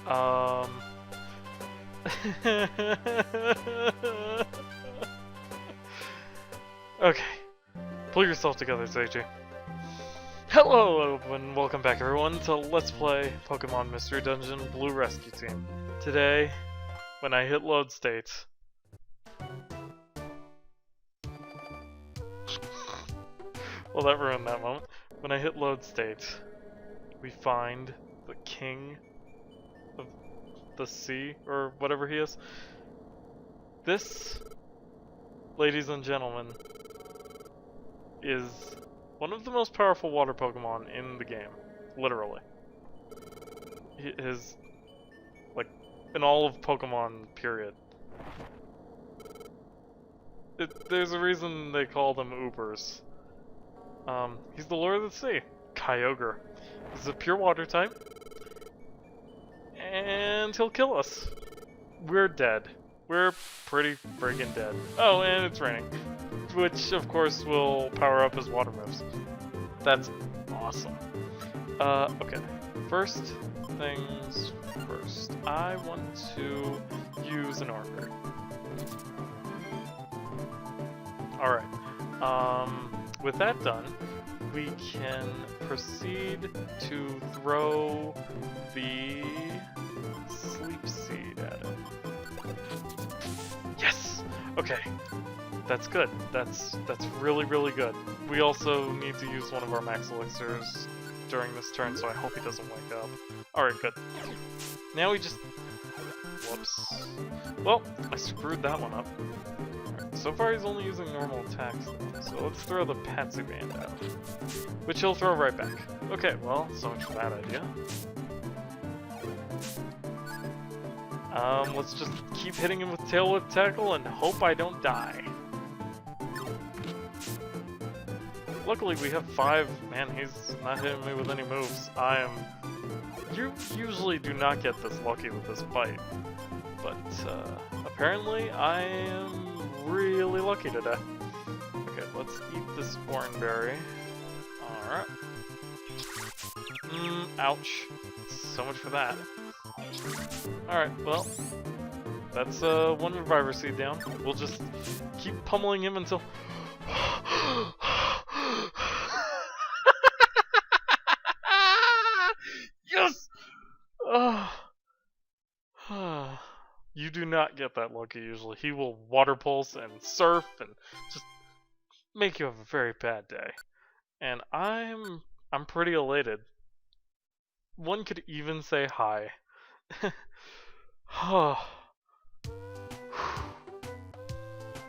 Okay. Pull yourself together, Seichi. Hello and welcome back everyone to Let's Play Pokemon Mystery Dungeon Blue Rescue Team. Today, when I hit load state... well, that ruined that moment. When I hit load state, we find the king of the sea, or whatever he is. This, ladies and gentlemen, is one of the most powerful water Pokemon in the game. Literally. His, like, in all of Pokemon, period. There's a reason they call them Ubers. He's the Lord of the Sea, Kyogre. He's a pure water type, and he'll kill us. We're dead. We're pretty friggin' dead. Oh, and it's raining, which of course will power up his water moves. That's awesome. Okay. First things first. I want to use an Order. Alright. With that done, we can proceed to throw the Sleep Seed at it. Yes! Okay. That's good. That's really, really good. We also need to use one of our Max Elixirs during this turn, so I hope he doesn't wake up. Alright, good. Now we just... whoops. Well, I screwed that one up. So far he's only using normal attacks, so let's throw the Patsy Band out. Which he'll throw right back. Okay, well, so much for that idea. Let's just keep hitting him with Tail Whip Tackle and hope I don't die. Luckily we have 5, man, he's not hitting me with any moves. You usually do not get this lucky with this bite. But, apparently I am really lucky today. Okay, let's eat this Oranberry. Alright. Ouch. So much for that. Alright, well, that's one Reviver Seed down. We'll just keep pummeling him until... Yes! You do not get that lucky usually. He will Water Pulse and Surf and just make you have a very bad day. And I'm pretty elated. One could even say hi.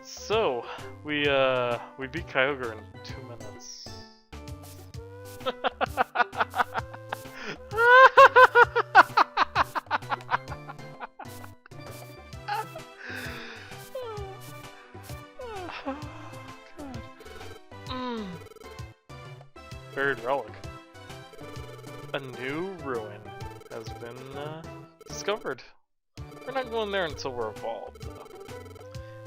So, we beat Kyogre in 2 minutes. Buried Relic. A new Ryuune has been discovered. We're not going there until we're evolved, though.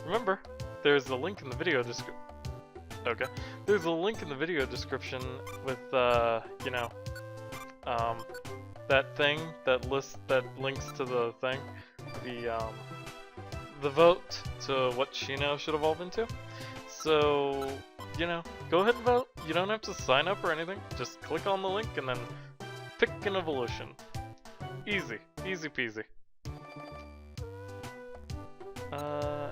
Remember, there's a link in the video description. Okay, there's a link in the video description with you know, that thing, that links to the thing, the vote to what Shino should evolve into. So, you know, go ahead and vote. You don't have to sign up or anything. Just click on the link and then pick an evolution. Easy. Easy peasy.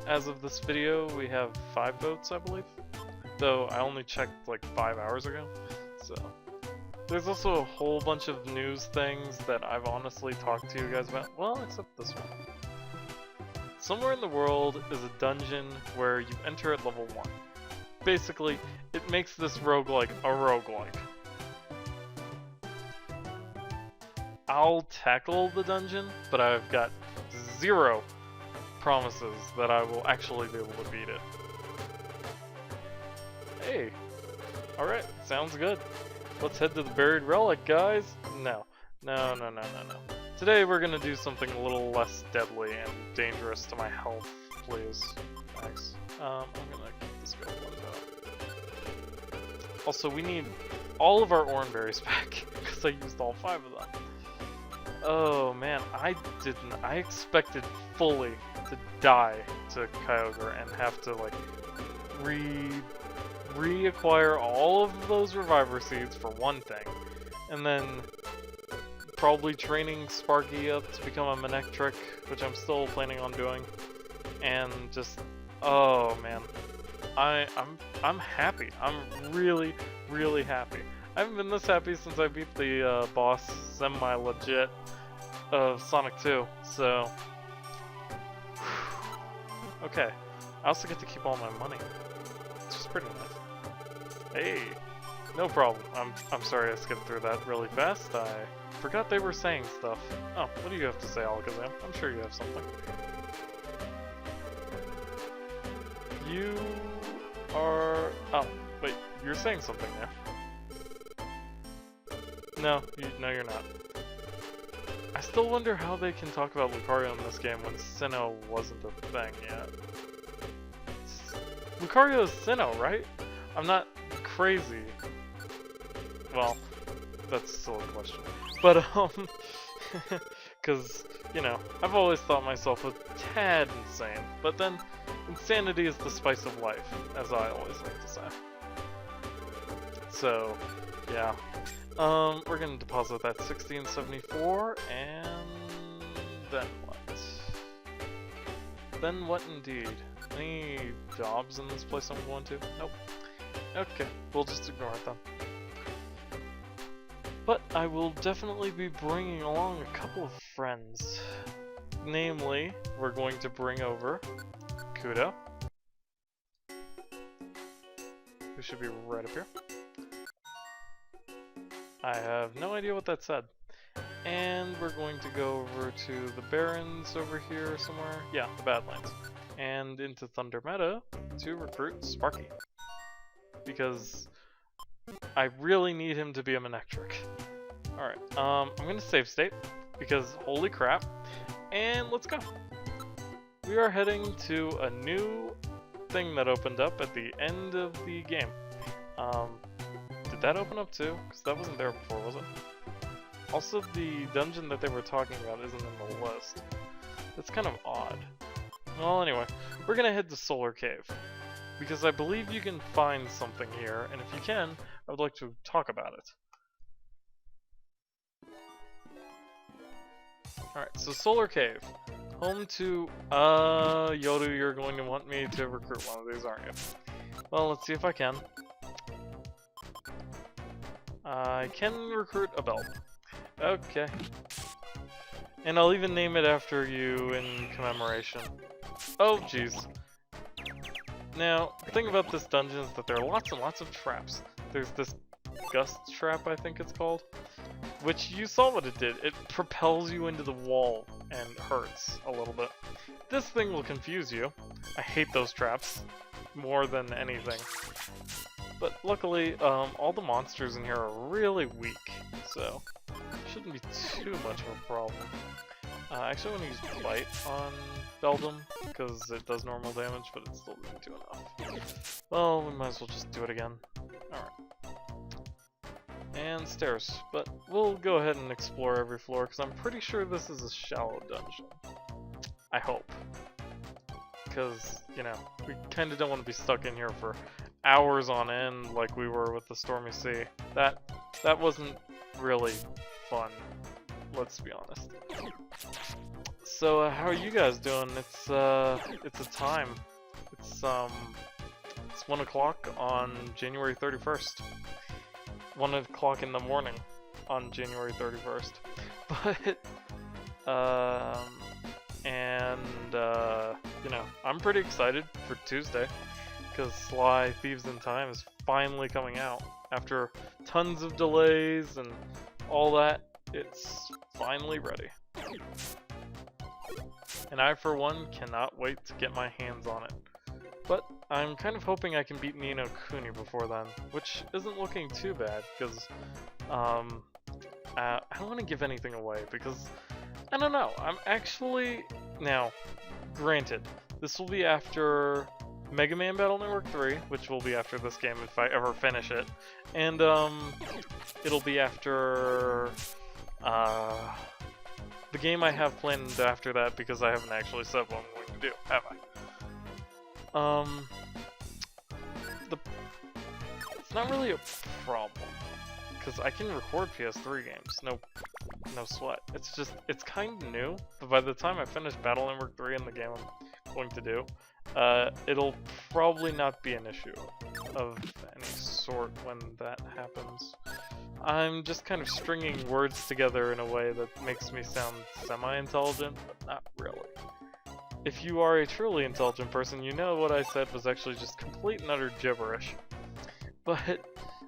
As of this video, we have 5 votes, I believe. Though I only checked like 5 hours ago. So, there's also a whole bunch of news things that I've honestly talked to you guys about. Well, except this one. Somewhere in the world is a dungeon where you enter at level 1. Basically, it makes this roguelike a roguelike. I'll tackle the dungeon, but I've got 0 promises that I will actually be able to beat it. Hey, alright, sounds good. Let's head to the Buried Relic, guys. No. Today we're gonna do something a little less deadly and dangerous to my health, please. Thanks. I'm gonna keep this going. Also, we need all of our Oranberries back, because I used all 5 of them. Oh man, I didn't. I expected fully to die to Kyogre and have to like reacquire all of those Reviver Seeds for one thing, and then probably training Sparky up to become a Manectric, which I'm still planning on doing, and just oh man, I'm happy. I'm really happy. I haven't been this happy since I beat the boss semi-legit of Sonic 2, so okay. I also get to keep all my money, which is pretty nice. Hey, no problem. I'm sorry I skipped through that really fast. I forgot they were saying stuff. Oh, what do you have to say, Alakazam? I'm sure you have something. You are... Oh, wait, you're saying something there. No, you're not. I still wonder how they can talk about Lucario in this game when Sinnoh wasn't a thing yet. Lucario is Sinnoh, right? I'm not crazy. Well, that's still a question. But, because, you know, I've always thought myself a tad insane. But then, insanity is the spice of life, as I always like to say. So, yeah. We're gonna deposit that 1674, and then what? Then what indeed? Any jobs in this place I'm going to? Nope. Okay, we'll just ignore it then. But I will definitely be bringing along a couple of friends. Namely, we're going to bring over Kudo, who should be right up here. I have no idea what that said. And we're going to go over to the Barrens over here somewhere. Yeah, the Badlands. And into Thunder Meadow to recruit Sparky. Because I really need him to be a Manectric. Alright, I'm gonna save state, because holy crap. And let's go. We are heading to a new thing that opened up at the end of the game. Did that open up too? Because that wasn't there before, was it? Also, the dungeon that they were talking about isn't in the list. That's kind of odd. Well, anyway, we're gonna head to Solar Cave. Because I believe you can find something here, and if you can, I would like to talk about it. Alright, so Solar Cave. Home to... Yodu, you're going to want me to recruit one of these, aren't you? Well, let's see if I can. I can recruit a Belt. Okay. And I'll even name it after you in commemoration. Oh, jeez. Now, the thing about this dungeon is that there are lots and lots of traps. There's this Gust Trap, I think it's called, which you saw what it did. It propels you into the wall and hurts a little bit. This thing will confuse you. I hate those traps more than anything. But luckily, all the monsters in here are really weak, so shouldn't be too much of a problem. I actually want to use Bite on Beldum, because it does normal damage, but it still didn't do enough. Well, we might as well just do it again. Alright. And stairs, but we'll go ahead and explore every floor, because I'm pretty sure this is a shallow dungeon. I hope. Because, you know, we kind of don't want to be stuck in here for hours on end like we were with the Stormy Sea. That wasn't really fun, let's be honest. So how are you guys doing? It's a time. It's 1 o'clock on January 31st. 1 o'clock in the morning on January 31st. But you know, I'm pretty excited for Tuesday, because Sly Thieves in Time is finally coming out. After tons of delays and all that, it's finally ready. And I, for one, cannot wait to get my hands on it. But I'm kind of hoping I can beat Ni no Kuni before then, which isn't looking too bad, because I don't want to give anything away, because I don't know. I'm actually... Now, granted, this will be after Mega Man Battle Network 3, which will be after this game if I ever finish it, and it'll be after the game I have planned after that, because I haven't actually said what I'm going to do, have I? It's not really a problem, because I can record PS3 games, no sweat. It's just, it's kind of new, but by the time I finish Battle Network 3 and the game I'm going to do, it'll probably not be an issue of any sort when that happens. I'm just kind of stringing words together in a way that makes me sound semi-intelligent, but not really. If you are a truly intelligent person, you know what I said was actually just complete and utter gibberish. But,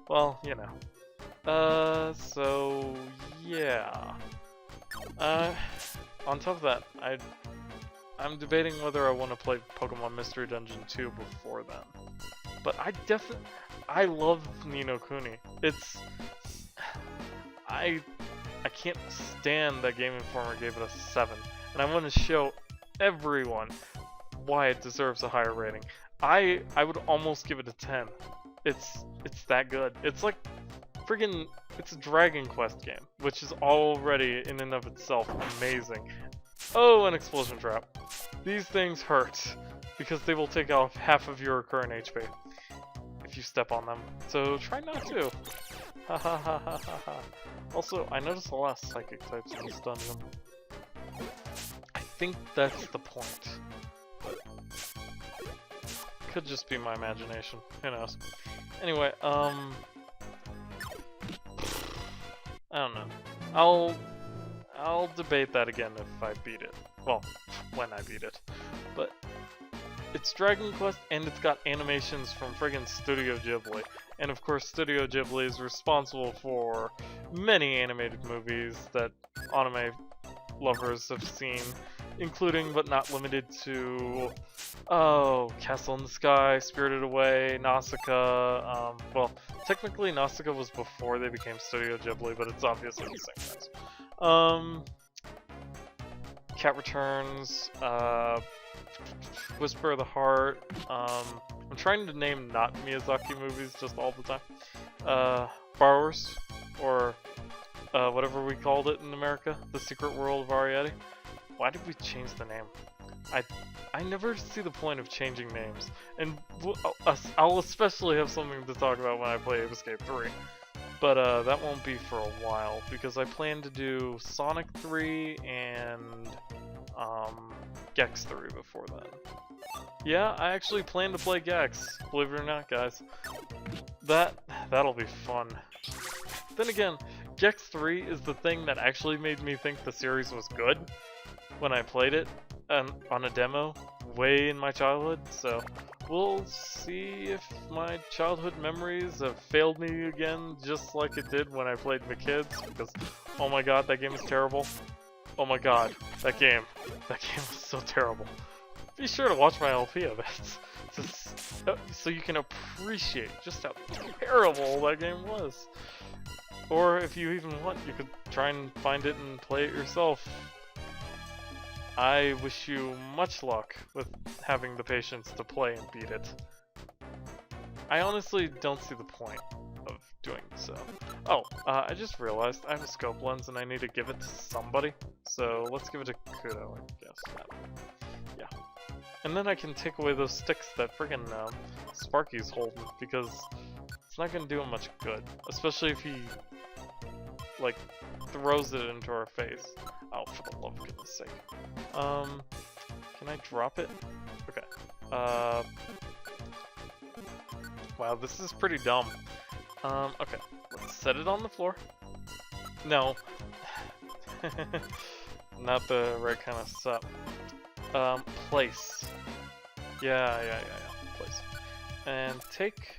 well, you know. So, yeah. On top of that, I'm debating whether I want to play Pokemon Mystery Dungeon 2 before then. But I love Ni no Kuni. I can't stand that Game Informer gave it a 7, and I want to show everyone why it deserves a higher rating. I would almost give it a 10. It's that good. It's like friggin' it's a Dragon Quest game, which is already in and of itself amazing. Oh, an explosion trap. These things hurt because they will take off half of your current HP if you step on them. So try not to. Ha ha ha ha ha ha. Also, I noticed a lot of psychic types in this dungeon. I think that's the point. But could just be my imagination. Who knows? Anyway, I don't know. I'll debate that again if I beat it. Well, when I beat it. But it's Dragon Quest and it's got animations from friggin' Studio Ghibli. And of course, Studio Ghibli is responsible for many animated movies that anime lovers have seen, including but not limited to, Castle in the Sky, Spirited Away, Nausicaa. Well, technically Nausicaa was before they became Studio Ghibli, but it's obviously the same guys. Cat Returns, Whisper of the Heart. I'm trying to name not Miyazaki movies just all the time. Borrowers, or whatever we called it in America, The Secret World of Arrietty. Why did we change the name? I never see the point of changing names, and I'll especially have something to talk about when I play Ape Escape 3. But that won't be for a while, because I plan to do Sonic 3 and Gex 3 before then. Yeah, I actually plan to play Gex, believe it or not, guys. That'll be fun. Then again, Gex 3 is the thing that actually made me think the series was good when I played it on a demo way in my childhood, so we'll see if my childhood memories have failed me again, just like it did when I played the kids, because oh my god, that game is terrible. Oh my god, that game was so terrible. Be sure to watch my LP of it, so you can appreciate just how terrible that game was. Or if you even want, you could try and find it and play it yourself. I wish you much luck with having the patience to play and beat it. I honestly don't see the point of doing so. Oh, I just realized I have a scope lens and I need to give it to somebody. So let's give it to Kudo, I guess. Yeah. And then I can take away those sticks that friggin' Sparky's holding, because it's not gonna do him much good. Especially if he, like, throws it into our face. Oh, for the love of goodness sake. Can I drop it? Okay. Wow, this is pretty dumb. Okay. Let's set it on the floor. No. Not the right kind of setup. Place. Yeah. Place. And take,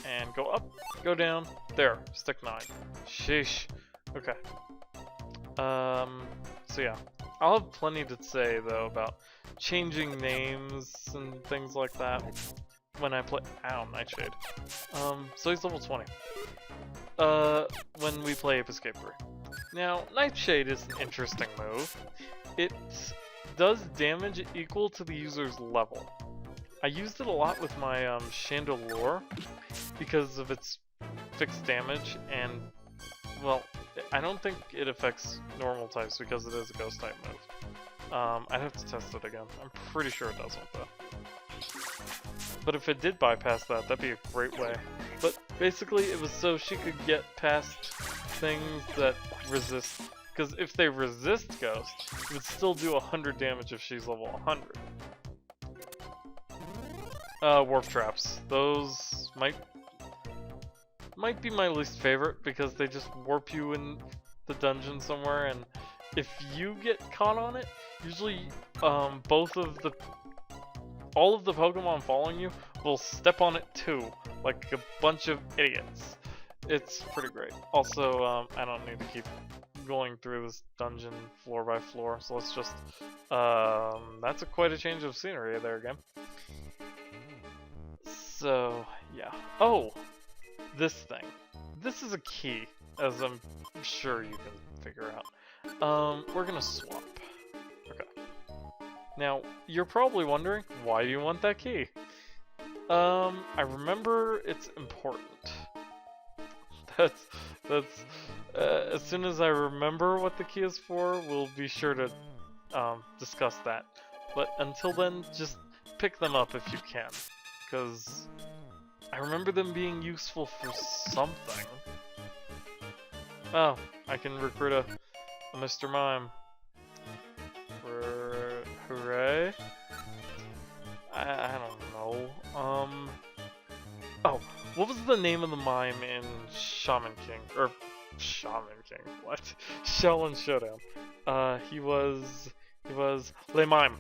and go up, go down. There, stick 9. Sheesh. Okay. So yeah. I'll have plenty to say, though, about changing names and things like that when I play— ow, Nightshade. So he's level 20. When we play Ape Escape 3. Now, Nightshade is an interesting move. It does damage equal to the user's level. I used it a lot with my Chandelure because of its fixed damage, and, well, I don't think it affects normal types because it is a ghost type move. I'd have to test it again. I'm pretty sure it doesn't though. But if it did bypass that, that'd be a great way. But basically it was so she could get past things that resist. Because if they resist Ghost, it would still do 100 damage if she's level 100. Warp traps. Those might be my least favorite because they just warp you in the dungeon somewhere, and if you get caught on it, usually all of the Pokemon following you will step on it too, like a bunch of idiots. It's pretty great. Also, I don't need to keep going through this dungeon floor by floor, so let's just that's quite a change of scenery there again. So yeah. Oh, this thing. This is a key, as I'm sure you can figure out. We're gonna swap. Okay. Now, you're probably wondering, why do you want that key? I remember it's important. That's as soon as I remember what the key is for, we'll be sure to discuss that. But until then, just pick them up if you can, because I remember them being useful for something. Oh, I can recruit a Mr. Mime. Hooray! I don't know. Oh, what was the name of the mime in Shaman King? Or Shaman King? What? Shell and Showdown. He was Le Mime.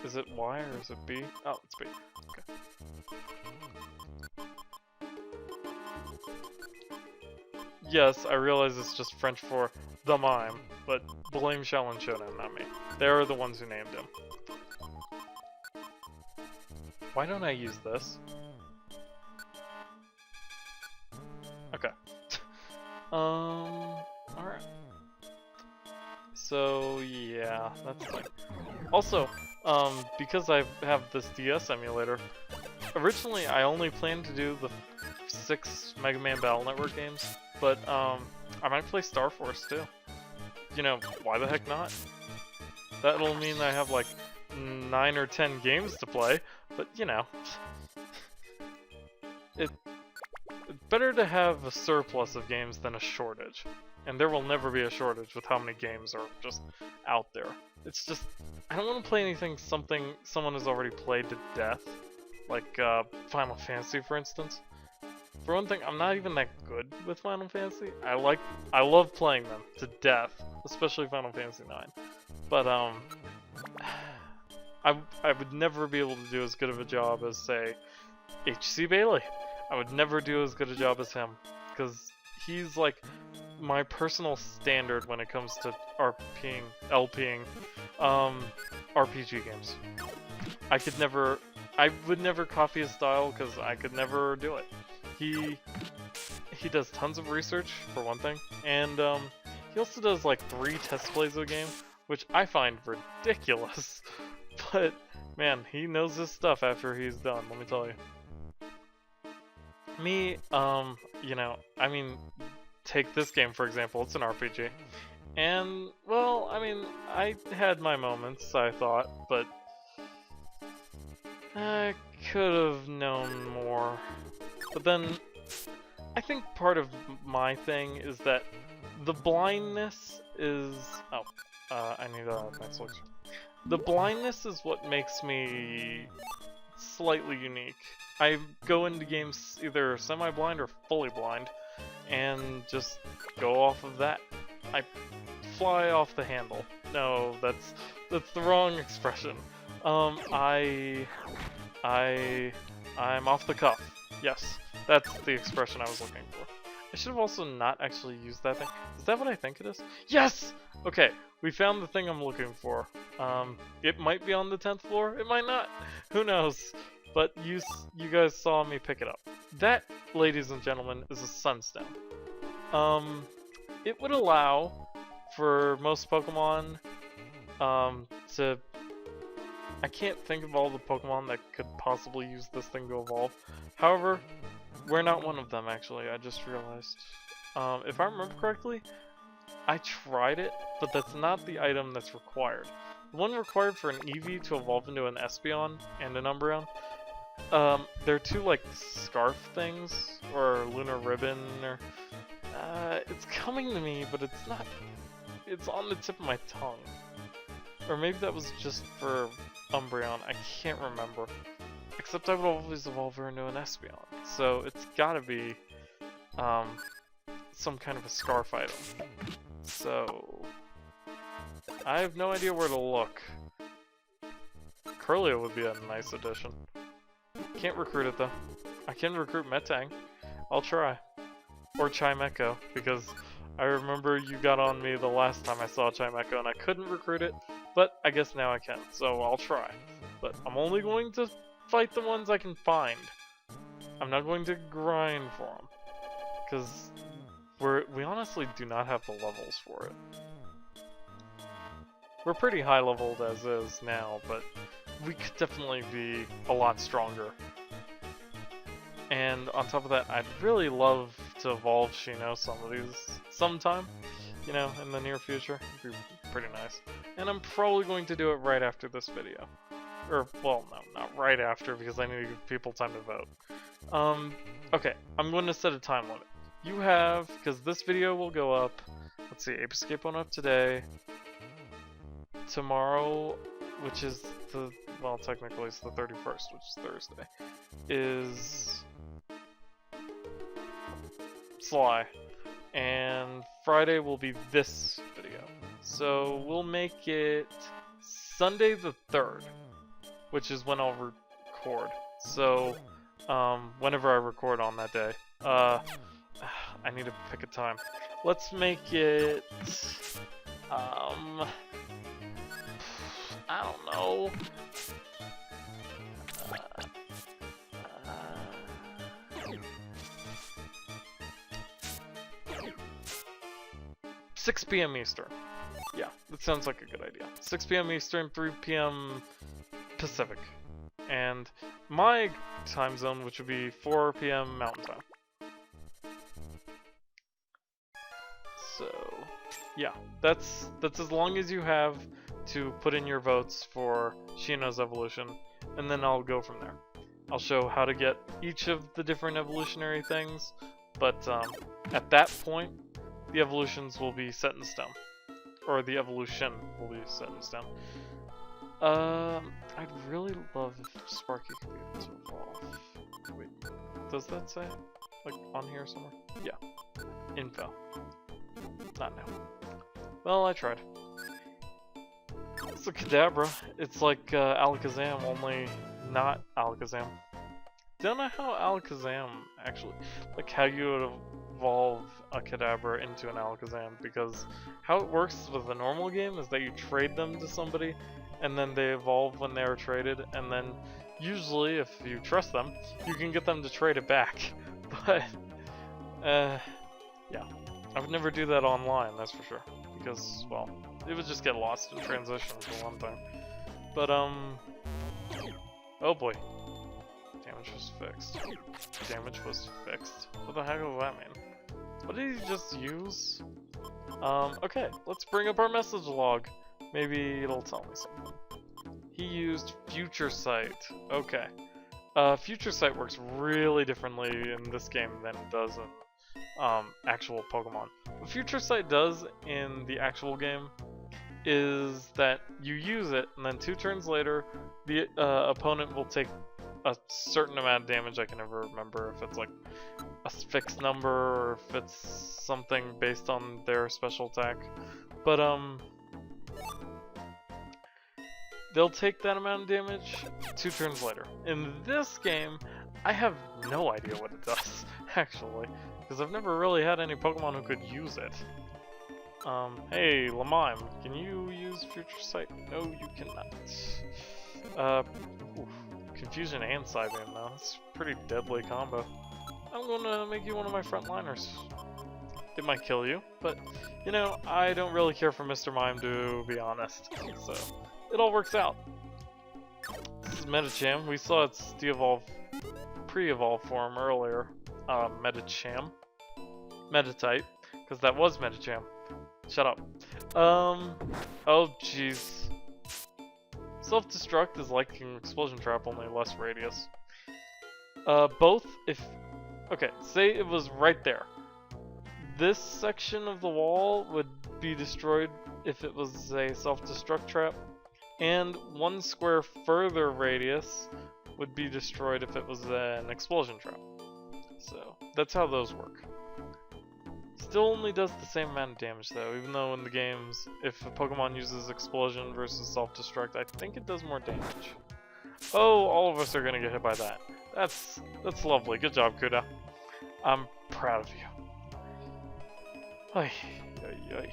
Is it Y or is it B? Oh, it's B. Okay. Yes, I realize it's just French for the mime, but blame Shell and Showdown, not me. They are the ones who named him. Why don't I use this? Okay. Alright. So, yeah, that's fine. Also, because I have this DS emulator, originally I only planned to do the 6 Mega Man Battle Network games, but I might play Star Force too. You know, why the heck not? That'll mean I have like 9 or 10 games to play, but you know, it's better to have a surplus of games than a shortage. And there will never be a shortage with how many games are just out there. It's just, I don't want to play anything someone has already played to death, like Final Fantasy for instance. For one thing, I'm not even that good with Final Fantasy. I love playing them to death, especially Final Fantasy 9. But I would never be able to do as good of a job as, say, H.C. Bailey. I would never do as good a job as him, because he's like my personal standard when it comes to LPing RPG games. I would never copy his style because I could never do it. He does tons of research for one thing, and he also does like 3 test plays of a game, which I find ridiculous. But man, he knows his stuff after he's done, let me tell you. Me, you know, I mean, take this game for example, it's an RPG. And, well, I mean, I had my moments, I thought, but I could have known more. But then, I think part of my thing is that the blindness is... Oh, I need a nice look. The blindness is what makes me slightly unique. I go into games either semi-blind or fully blind, and just go off of that. I fly off the handle. No, that's the wrong expression. I'm off the cuff. Yes, that's the expression I was looking for. I should have also not actually used that thing. Is that what I think it is? Yes! Okay, we found the thing I'm looking for. It might be on the 10th floor, it might not. Who knows? But you guys saw me pick it up. That, ladies and gentlemen, is a Sunstone. It would allow for most Pokemon to... I can't think of all the Pokemon that could possibly use this thing to evolve. However, We're not one of them, actually, I just realized. If I remember correctly, I tried it, but that's not the item that's required. The one required for an Eevee to evolve into an Espeon and an Umbreon, they're two, like, scarf things, or lunar ribbon, or... it's coming to me, but it's not... It's on the tip of my tongue. Or maybe that was just for Umbreon, I can't remember. Except I would always evolve her into an Espeon, so it's gotta be, some kind of a scarf item. So... I have no idea where to look. Curlia would be a nice addition. Can't recruit it though. I can recruit Metang. I'll try. Or Chimecho, because I remember you got on me the last time I saw Chimecho and I couldn't recruit it, but I guess now I can, so I'll try. But I'm only going to fight the ones I can find. I'm not going to grind for them, because we honestly do not have the levels for it. We're pretty high leveled as is now, but we could definitely be a lot stronger. And on top of that, I'd really love to evolve Shino sometime, you know, in the near future. It'd be pretty nice. And I'm probably going to do it right after this video. Or, well, no, not right after, because I need to give people time to vote. Okay, I'm going to set a time limit. You have, because this video will go up, let's see, Ape Escape went up today. Tomorrow, which is the, well, technically it's the 31st, which is Thursday, is Sly. And Friday will be this video. So we'll make it Sunday the 3rd, which is when I'll record. So, whenever I record on that day. I need to pick a time. Let's make it, I don't know. 6 PM Eastern. Yeah, that sounds like a good idea. 6 PM Eastern, 3 PM Pacific. And my time zone, which would be 4 PM Mountain Time. So, yeah, that's as long as you have to put in your votes for Shino's evolution, and then I'll go from there. I'll show how to get each of the different evolutionary things, but at that point, the evolutions will be set in stone. Or the evolution will be set in stone. I'd really love if Sparky could be able to evolve. Wait, does that say? Like, on here somewhere? Yeah. Info. Not now. Well, I tried. It's a Kadabra. It's like Alakazam, only not Alakazam. Don't know how Alakazam actually, like how you would evolve a Kadabra into an Alakazam, because how it works with the normal game is that you trade them to somebody and then they evolve when they are traded, and then usually if you trust them, you can get them to trade it back. But yeah, I would never do that online, that's for sure, because, well, it would just get lost in transition for one thing. But oh boy. Damage was fixed. Damage was fixed. What the heck does that mean? What did he just use? Okay, let's bring up our message log. Maybe it'll tell me something. He used Future Sight. Okay. Future Sight works really differently in this game than it does in actual Pokemon. What Future Sight does in the actual game is that you use it, and then 2 turns later, the opponent will take a certain amount of damage. I can never remember if it's like a fixed number or if it's something based on their special attack. But they'll take that amount of damage 2 turns later. In this game, I have no idea what it does, actually, because I've never really had any Pokemon who could use it. Hey, Lamime, can you use Future Sight? No, you cannot. Oof. Confusion and Psybeam though. That's a pretty deadly combo. I'm gonna make you one of my frontliners. It might kill you, but, you know, I don't really care for Mr. Mime, to be honest. So, it all works out. This is Medicham. We saw its pre-evolve form earlier. Medicham. Meditite, because that was Medicham. Shut up. Oh jeez. Self-destruct is like an explosion trap, only less radius. Both if... Okay, say it was right there. This section of the wall would be destroyed if it was a self-destruct trap, and 1 square further radius would be destroyed if it was an explosion trap. So, that's how those work. Still only does the same amount of damage though, even though in the games, if a Pokemon uses explosion versus self-destruct, I think it does more damage. Oh, all of us are gonna get hit by that. That's lovely. Good job, Kuda. I'm proud of you. Ay, ay, ay.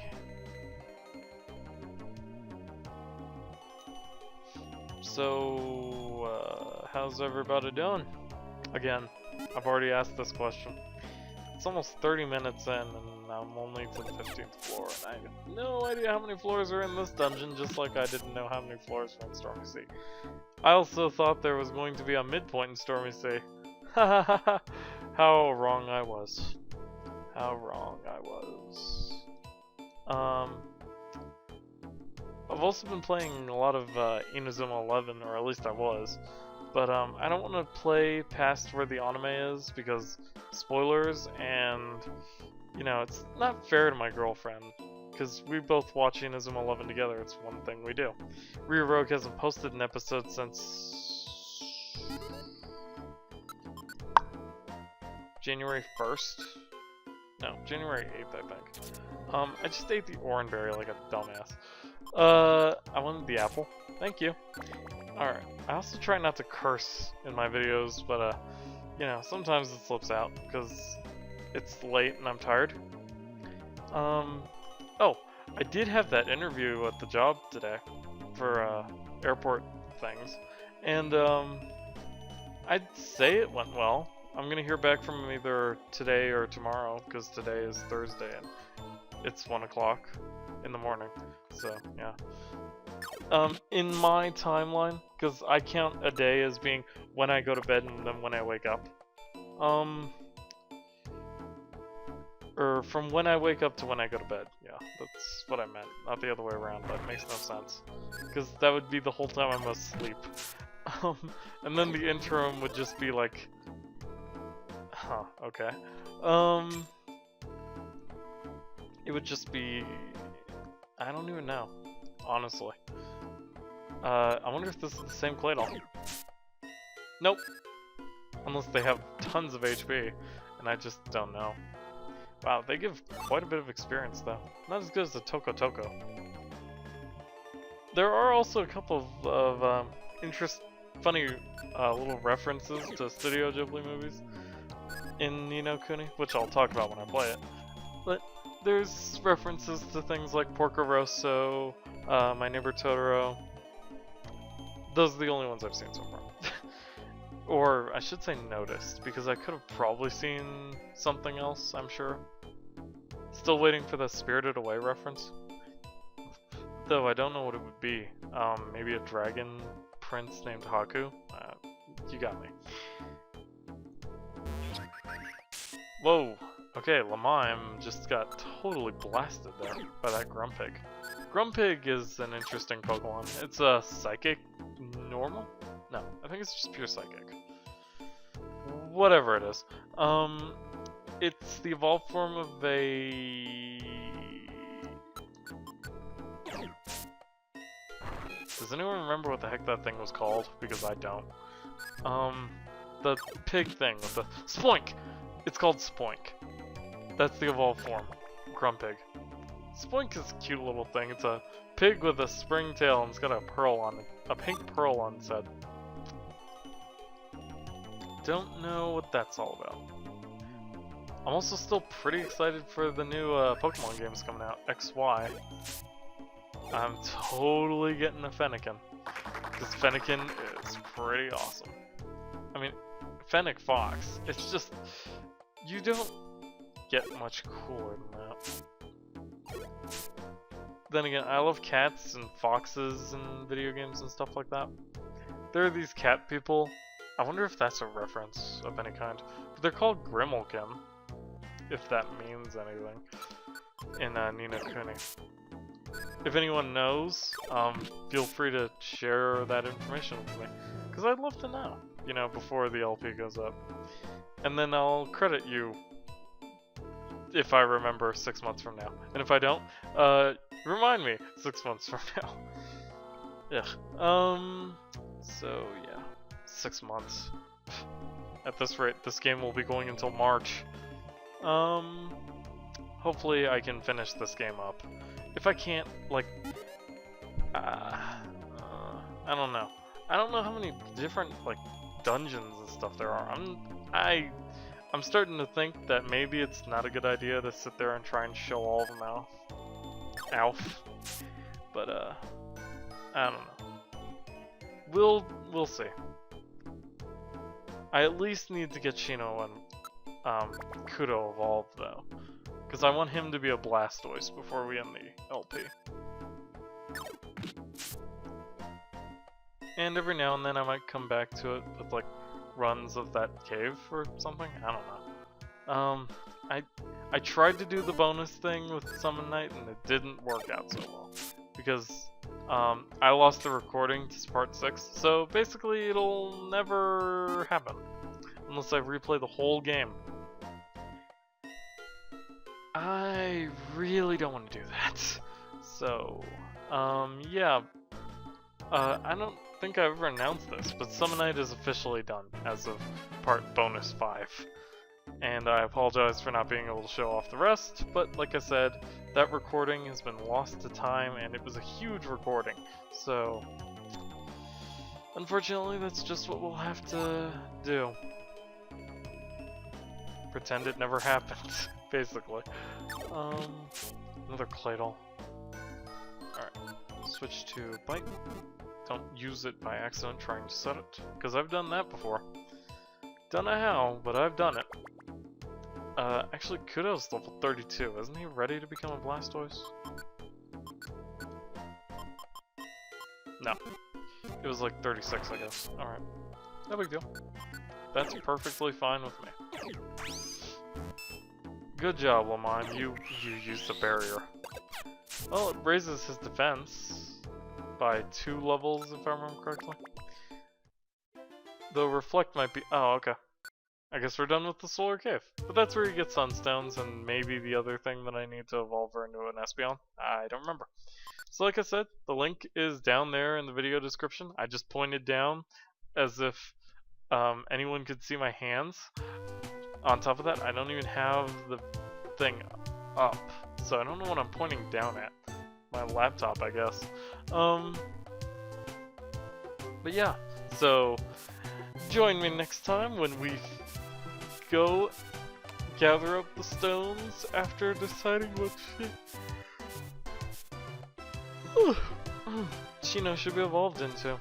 So, how's everybody doing? Again, I've already asked this question. It's almost 30 minutes in, and I'm only to the 15th floor, and I have no idea how many floors are in this dungeon, just like I didn't know how many floors were in Stormy Sea. I also thought there was going to be a midpoint in Stormy Sea. Ha ha ha ha! How wrong I was. How wrong I was. I've also been playing a lot of Inazuma 11, or at least I was. But I don't want to play past where the anime is because spoilers, and you know, it's not fair to my girlfriend because we both watch Inazuma 11 together. It's one thing we do. Ryuune hasn't posted an episode since January 1st? No, January 8th, I think. I just ate the oranberry like a dumbass. I wanted the apple. Thank you. Alright, I also try not to curse in my videos, but, you know, sometimes it slips out, because it's late and I'm tired. Oh, I did have that interview at the job today, for, airport things, and, I'd say it went well. I'm gonna hear back from him either today or tomorrow, because today is Thursday, and it's 1 o'clock in the morning, so, yeah. In my timeline, because I count a day as being when I go to bed and then when I wake up. Or from when I wake up to when I go to bed. Yeah, that's what I meant. Not the other way around. That makes no sense. Because that would be the whole time I'm asleep. And then the interim would just be like... Huh, okay. It would just be... I don't even know. Honestly. I wonder if this is the same Claydol. Nope. Unless they have tons of HP, and I just don't know. Wow, they give quite a bit of experience though. Not as good as the Toko Toko. There are also a couple of funny little references to Studio Ghibli movies in Ni no Kuni, which I'll talk about when I play it. But there's references to things like Porco Rosso, My Neighbor Totoro. Those are the only ones I've seen so far. Or, I should say noticed, because I could have probably seen something else, I'm sure. Still waiting for the Spirited Away reference. Though I don't know what it would be. Maybe a dragon prince named Haku? You got me. Whoa! Okay, Lamime just got totally blasted there by that Grumpig. Grumpig is an interesting Pokemon. It's a Psychic normal? No, I think it's just pure Psychic. Whatever it is. It's the evolved form of a... Does anyone remember what the heck that thing was called? Because I don't. The pig thing with the... Spoink! It's called Spoink. That's the evolved form. Grumpig. Spoink is a cute little thing. It's a pig with a spring tail and it's got a pearl on it. A pink pearl on its head. Don't know what that's all about. I'm also still pretty excited for the new Pokemon games coming out, XY. I'm totally getting a Fennekin. Because Fennekin is pretty awesome. I mean, Fennec Fox, it's just... You don't get much cooler than that. Then again, I love cats and foxes and video games and stuff like that. There are these cat people I wonder if that's a reference of any kind. But they're called Grimalkin, if that means anything, in Ni no Kuni. If anyone knows, feel free to share that information with me, because I'd love to know, you know, before the LP goes up. And then I'll credit you if I remember 6 months from now. And if I don't, remind me 6 months from now. Yeah. So yeah, 6 months. At this rate, this game will be going until March. Hopefully I can finish this game up. If I can't, like, I don't know. I don't know how many different, like, dungeons and stuff there are. I'm starting to think that maybe it's not a good idea to sit there and try and show all of them off. But I don't know. We'll see. I at least need to get Shino and Kudo evolved though, because I want him to be a Blastoise before we end the LP. And every now and then I might come back to it with like runs of that cave or something. I don't know. I tried to do the bonus thing with Summon Night and it didn't work out so well because I lost the recording to part 6. So basically it'll never happen unless I replay the whole game. I really don't want to do that. So yeah. I don't think I've ever announced this, but Summon Night is officially done as of part bonus 5. And I apologize for not being able to show off the rest, but like I said, that recording has been lost to time and it was a huge recording. So, unfortunately, that's just what we'll have to do. Pretend it never happened, basically. Another Claydol. Alright, switch to Bite. Don't use it by accident trying to set it, because I've done that before. Don't know how, but I've done it. Actually, Kudo's level 32. Isn't he ready to become a Blastoise? No. It was like 36, I guess. Alright. No big deal. That's perfectly fine with me. Good job, Lamine. You used the barrier. Well, it raises his defense by 2 levels, if I remember correctly. Though Reflect might be... Oh, okay. I guess we're done with the Solar Cave. But that's where you get Sunstones and maybe the other thing that I need to evolve her into an Espeon. I don't remember. So like I said, the link is down there in the video description. I just pointed down as if anyone could see my hands. On top of that, I don't even have the thing up. So I don't know what I'm pointing down at. My laptop, I guess. But yeah, so join me next time when we go gather up the stones after deciding what Shino should be evolved into.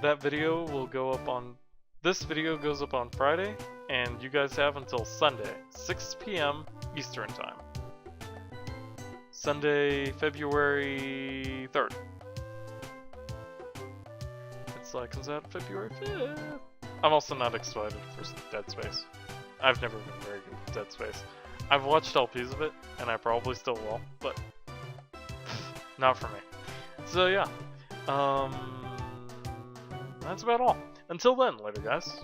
That video will go up on... This video goes up on Friday, and you guys have until Sunday, 6 PM Eastern Time. Sunday, February 3rd. Comes out February 5th. I'm also not excited for Dead Space. I've never been very good with Dead Space. I've watched LPs of it, and I probably still will, but not for me. So yeah, that's about all. Until then, later guys.